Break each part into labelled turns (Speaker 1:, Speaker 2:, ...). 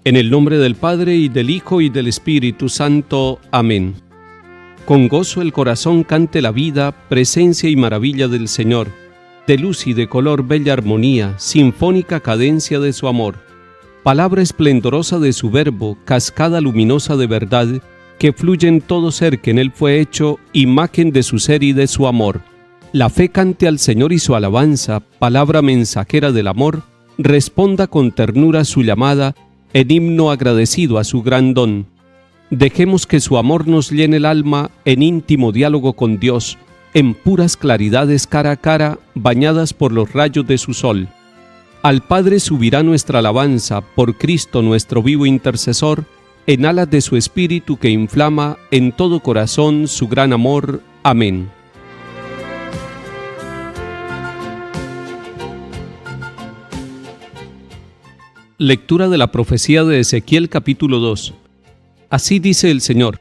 Speaker 1: En el nombre del Padre, y del Hijo, y del Espíritu Santo. Amén. Con gozo el corazón cante la vida, presencia y maravilla del Señor. De luz y de color bella armonía, sinfónica cadencia de su amor. Palabra esplendorosa de su verbo, cascada luminosa de verdad, que fluye en todo ser que en él fue hecho, imagen de su ser y de su amor. La fe cante al Señor y su alabanza, palabra mensajera del amor, responda con ternura su llamada, en himno agradecido a su gran don. Dejemos que su amor nos llene el alma en íntimo diálogo con Dios, en puras claridades cara a cara, bañadas por los rayos de su sol. Al Padre subirá nuestra alabanza, por Cristo nuestro vivo intercesor, en alas de su Espíritu que inflama en todo corazón su gran amor. Amén. Lectura de la profecía de Ezequiel capítulo 2. Así dice el Señor: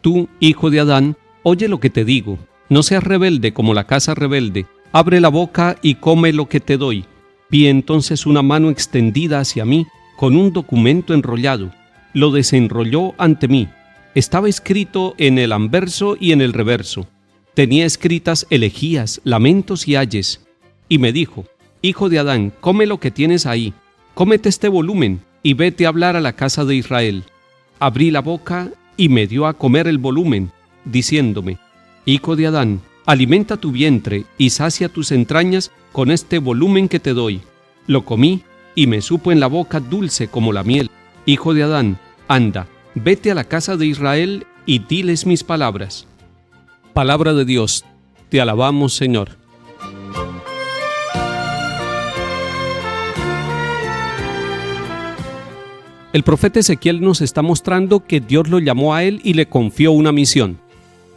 Speaker 1: Tú, hijo de Adán, oye lo que te digo. No seas rebelde como la casa rebelde. Abre la boca y come lo que te doy. Vi entonces una mano extendida hacia mí, con un documento enrollado. Lo desenrolló ante mí. Estaba escrito en el anverso y en el reverso. Tenía escritas elegías, lamentos y ayes. Y me dijo: Hijo de Adán, come lo que tienes ahí. Cómete este volumen y vete a hablar a la casa de Israel. Abrí la boca y me dio a comer el volumen, diciéndome: Hijo de Adán, alimenta tu vientre y sacia tus entrañas con este volumen que te doy. Lo comí y me supo en la boca dulce como la miel. Hijo de Adán, anda, vete a la casa de Israel y diles mis palabras. Palabra de Dios, te alabamos, Señor. El profeta Ezequiel nos está mostrando que Dios lo llamó a él y le confió una misión,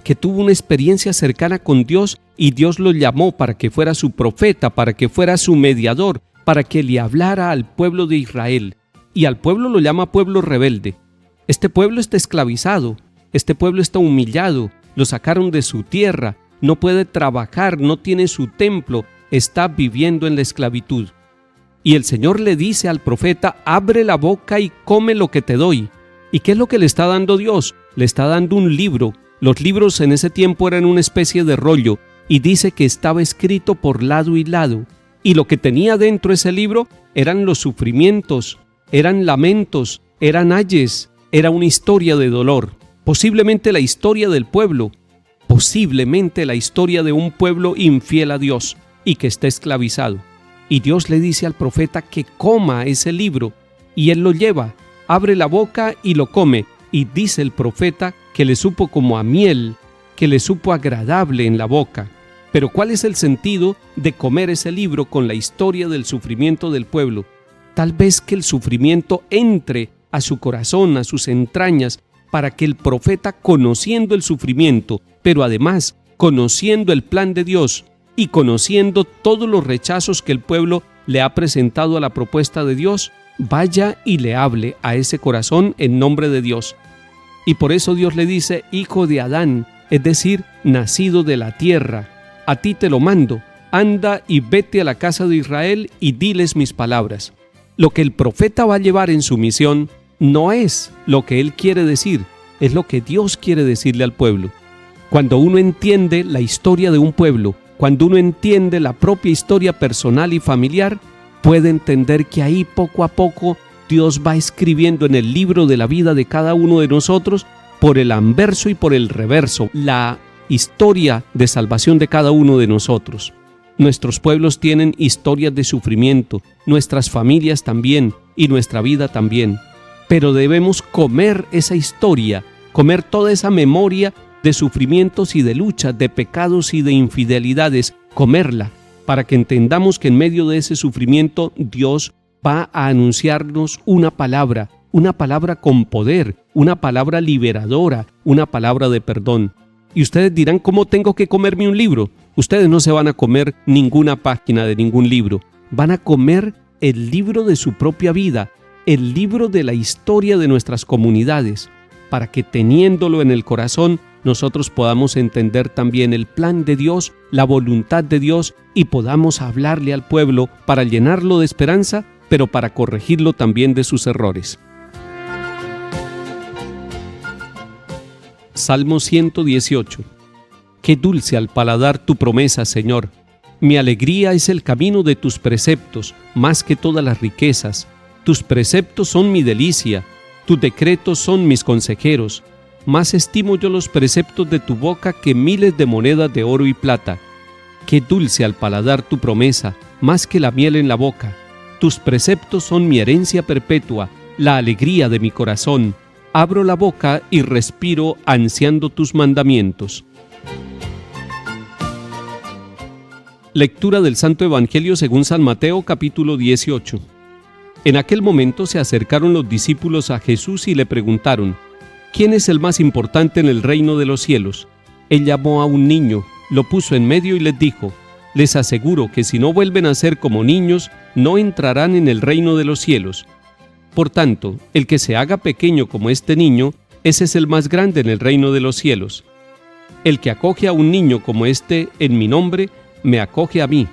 Speaker 1: que tuvo una experiencia cercana con Dios y Dios lo llamó para que fuera su profeta, para que fuera su mediador, para que le hablara al pueblo de Israel. Y al pueblo lo llama pueblo rebelde. Este pueblo está esclavizado, este pueblo está humillado, lo sacaron de su tierra, no puede trabajar, no tiene su templo, está viviendo en la esclavitud. Y el Señor le dice al profeta: abre la boca y come lo que te doy. ¿Y qué es lo que le está dando Dios? Le está dando un libro. Los libros en ese tiempo eran una especie de rollo, y dice que estaba escrito por lado y lado. Y lo que tenía dentro ese libro eran los sufrimientos, eran lamentos, eran ayes, era una historia de dolor. Posiblemente la historia del pueblo, posiblemente la historia de un pueblo infiel a Dios y que está esclavizado. Y Dios le dice al profeta que coma ese libro, y él lo lleva, abre la boca y lo come, y dice el profeta que le supo como a miel, que le supo agradable en la boca. Pero ¿cuál es el sentido de comer ese libro con la historia del sufrimiento del pueblo? Tal vez que el sufrimiento entre a su corazón, a sus entrañas, para que el profeta, conociendo el sufrimiento, pero además conociendo el plan de Dios, y conociendo todos los rechazos que el pueblo le ha presentado a la propuesta de Dios, vaya y le hable a ese corazón en nombre de Dios. Y por eso Dios le dice: hijo de Adán, es decir, nacido de la tierra, a ti te lo mando, anda y vete a la casa de Israel y diles mis palabras. Lo que el profeta va a llevar en su misión no es lo que él quiere decir, es lo que Dios quiere decirle al pueblo. Cuando uno entiende la historia de un pueblo, cuando uno entiende la propia historia personal y familiar, puede entender que ahí poco a poco Dios va escribiendo en el libro de la vida de cada uno de nosotros, por el anverso y por el reverso, la historia de salvación de cada uno de nosotros. Nuestros pueblos tienen historias de sufrimiento, nuestras familias también y nuestra vida también. Pero debemos comer esa historia, comer toda esa memoria de sufrimientos y de luchas, de pecados y de infidelidades, comerla, para que entendamos que en medio de ese sufrimiento Dios va a anunciarnos una palabra con poder, una palabra liberadora, una palabra de perdón. Y ustedes dirán: ¿cómo tengo que comerme un libro? Ustedes no se van a comer ninguna página de ningún libro, van a comer el libro de su propia vida, el libro de la historia de nuestras comunidades, para que teniéndolo en el corazón, nosotros podamos entender también el plan de Dios, la voluntad de Dios, y podamos hablarle al pueblo para llenarlo de esperanza, pero para corregirlo también de sus errores. Salmo 118. Qué dulce al paladar tu promesa, Señor. Mi alegría es el camino de tus preceptos, más que todas las riquezas. Tus preceptos son mi delicia, tus decretos son mis consejeros. Más estimo yo los preceptos de tu boca que miles de monedas de oro y plata. Qué dulce al paladar tu promesa, más que la miel en la boca. Tus preceptos son mi herencia perpetua, la alegría de mi corazón. Abro la boca y respiro ansiando tus mandamientos. Lectura del Santo Evangelio según San Mateo, capítulo 18. En aquel momento se acercaron los discípulos a Jesús y le preguntaron: ¿quién es el más importante en el reino de los cielos? Él llamó a un niño, lo puso en medio y les dijo: les aseguro que si no vuelven a ser como niños, no entrarán en el reino de los cielos. Por tanto, el que se haga pequeño como este niño, ese es el más grande en el reino de los cielos. El que acoge a un niño como este en mi nombre, me acoge a mí.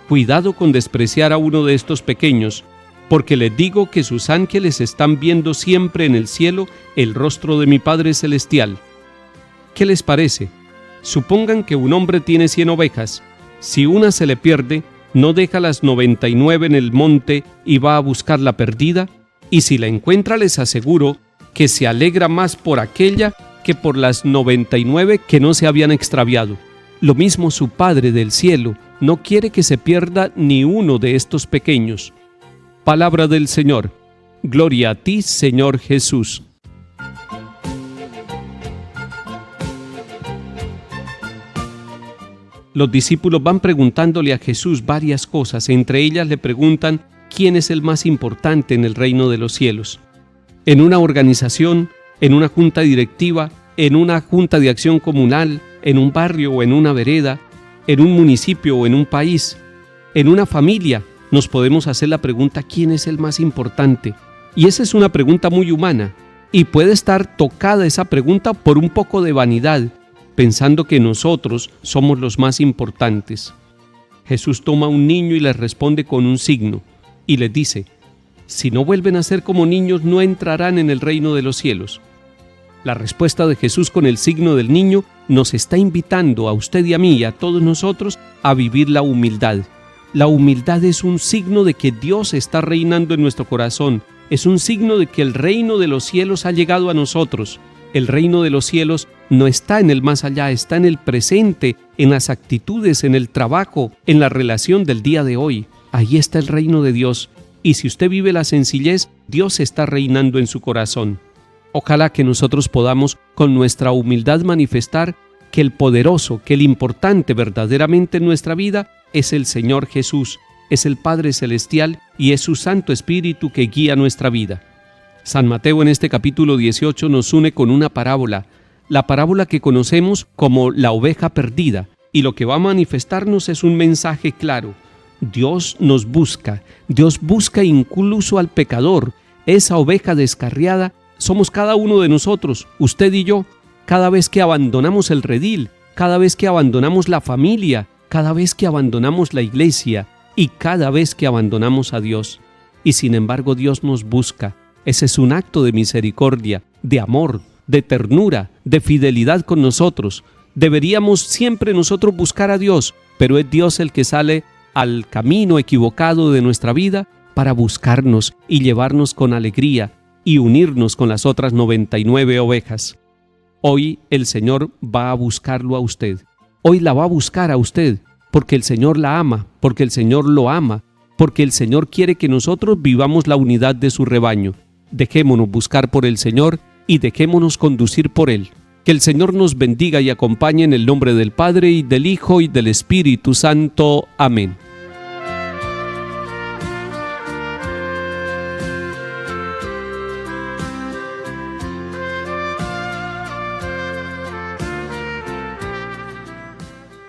Speaker 1: Cuidado con despreciar a uno de estos pequeños, porque les digo que sus ángeles están viendo siempre en el cielo el rostro de mi Padre Celestial. ¿Qué les parece? Supongan que un hombre tiene 100 ovejas. Si una se le pierde, ¿no deja las 99 en el monte y va a buscar la perdida? Y si la encuentra, les aseguro que se alegra más por aquella que por las 99 que no se habían extraviado. Lo mismo su Padre del cielo no quiere que se pierda ni uno de estos pequeños. Palabra del Señor. Gloria a ti, Señor Jesús. Los discípulos van preguntándole a Jesús varias cosas. Entre ellas le preguntan quién es el más importante en el reino de los cielos. En una organización, en una junta directiva, en una junta de acción comunal, en un barrio o en una vereda, en un municipio o en un país, en una familia, nos podemos hacer la pregunta: ¿quién es el más importante? Y esa es una pregunta muy humana, y puede estar tocada esa pregunta por un poco de vanidad, pensando que nosotros somos los más importantes. Jesús toma a un niño y les responde con un signo, y les dice: si no vuelven a ser como niños, no entrarán en el reino de los cielos. La respuesta de Jesús con el signo del niño nos está invitando a usted y a mí y a todos nosotros a vivir la humildad. La humildad es un signo de que Dios está reinando en nuestro corazón. Es un signo de que el reino de los cielos ha llegado a nosotros. El reino de los cielos no está en el más allá, está en el presente, en las actitudes, en el trabajo, en la relación del día de hoy. Ahí está el reino de Dios. Y si usted vive la sencillez, Dios está reinando en su corazón. Ojalá que nosotros podamos con nuestra humildad manifestar que el poderoso, que el importante verdaderamente en nuestra vida es el Señor Jesús, es el Padre Celestial y es su Santo Espíritu que guía nuestra vida. San Mateo en este capítulo 18 nos une con una parábola, la parábola que conocemos como la oveja perdida, y lo que va a manifestarnos es un mensaje claro. Dios nos busca, Dios busca incluso al pecador, esa oveja descarriada. Somos cada uno de nosotros, usted y yo, cada vez que abandonamos el redil, cada vez que abandonamos la familia, cada vez que abandonamos la iglesia y cada vez que abandonamos a Dios. Y sin embargo Dios nos busca. Ese es un acto de misericordia, de amor, de ternura, de fidelidad con nosotros. Deberíamos siempre nosotros buscar a Dios, pero es Dios el que sale al camino equivocado de nuestra vida para buscarnos y llevarnos con alegría y unirnos con las otras 99 ovejas. Hoy el Señor va a buscarlo a usted. Hoy la va a buscar a usted, porque el Señor la ama, porque el Señor lo ama, porque el Señor quiere que nosotros vivamos la unidad de su rebaño. Dejémonos buscar por el Señor y dejémonos conducir por Él. Que el Señor nos bendiga y acompañe en el nombre del Padre, y del Hijo, y del Espíritu Santo. Amén.